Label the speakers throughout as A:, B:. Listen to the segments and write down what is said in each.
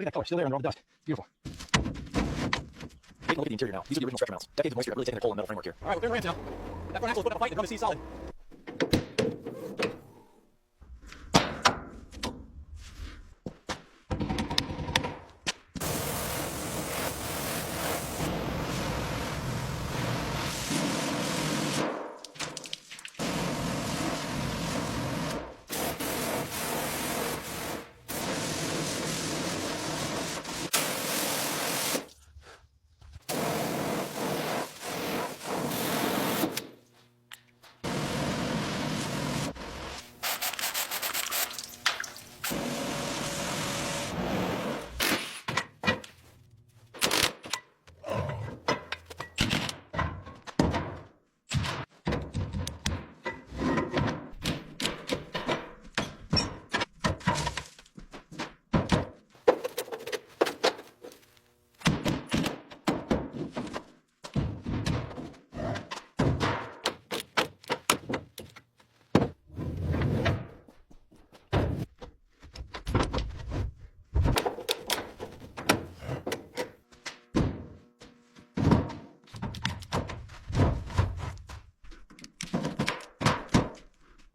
A: at that color, still there under all the dust. Beautiful. Take a look at the interior now. These are the original stretcher mounts. Decades of moisture have really taken their toll on the metal framework here. All right, we're clearing ramps now. That front axle is putting up a fight, and the drum is solid.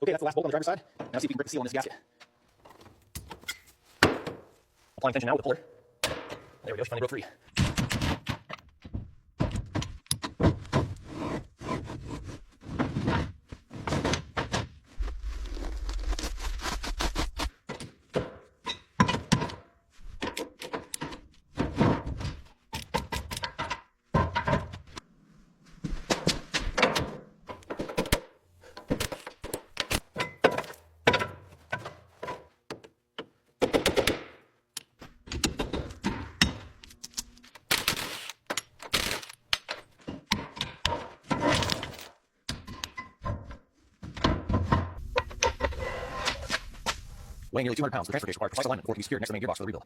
A: Okay, that's the last bolt on the driver's side. Now see if we can break the seal on this gasket. Applying tension now with the puller. There we go, she finally broke free. Weighing nearly 200 pounds, the transfer case required precise alignment before it can be secured next to the main gearbox for the rebuild.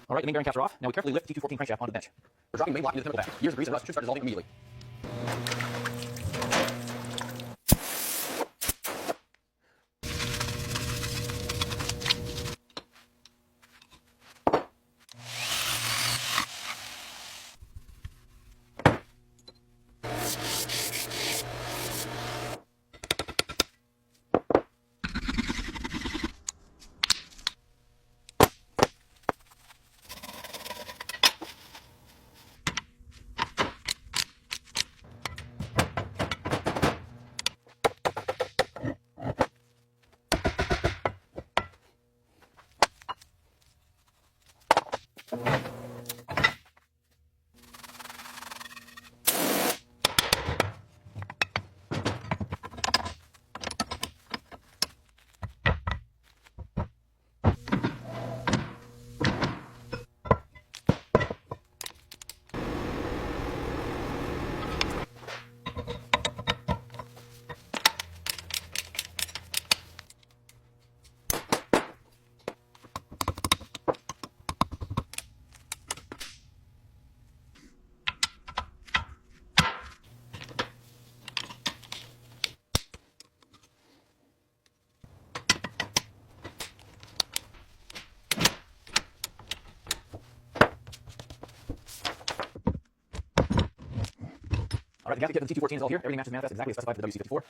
A: All right, the main bearing caps are off. Now we carefully lift the T214 crankshaft onto the bench. We're dropping the main block into the chemical pack. Years of grease and rust should start dissolving immediately. All right, the gasket kit for the T214 is all here. Everything matches manifest exactly as specified for the WC54.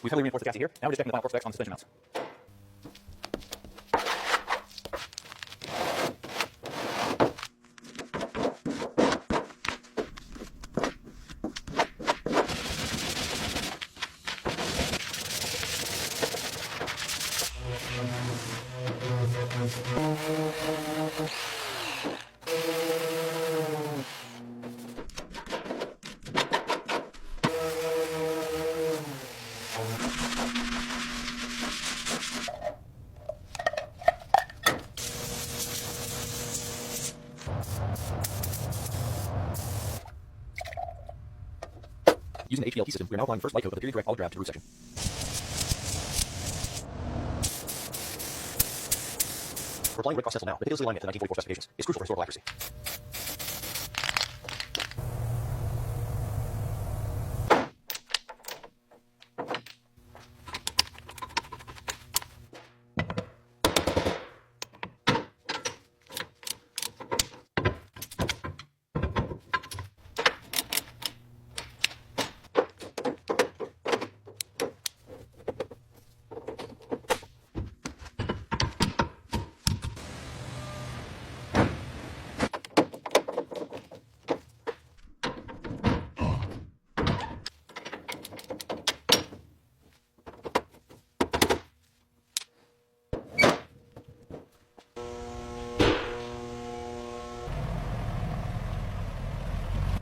A: We've heavily reinforced the chassis here. Now we're just checking the final torque specs on suspension mounts. Using the HPLT system, we are now applying the first light coat of the period direct olive drab to the roof section. We're applying red cross stencil now, meticulously aligning it to the 1944 specifications. It's crucial for historical accuracy.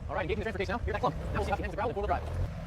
A: All right, engaging the transfer case now. Here's that clump. Now we'll see how it ends the ground and four-wheel drive.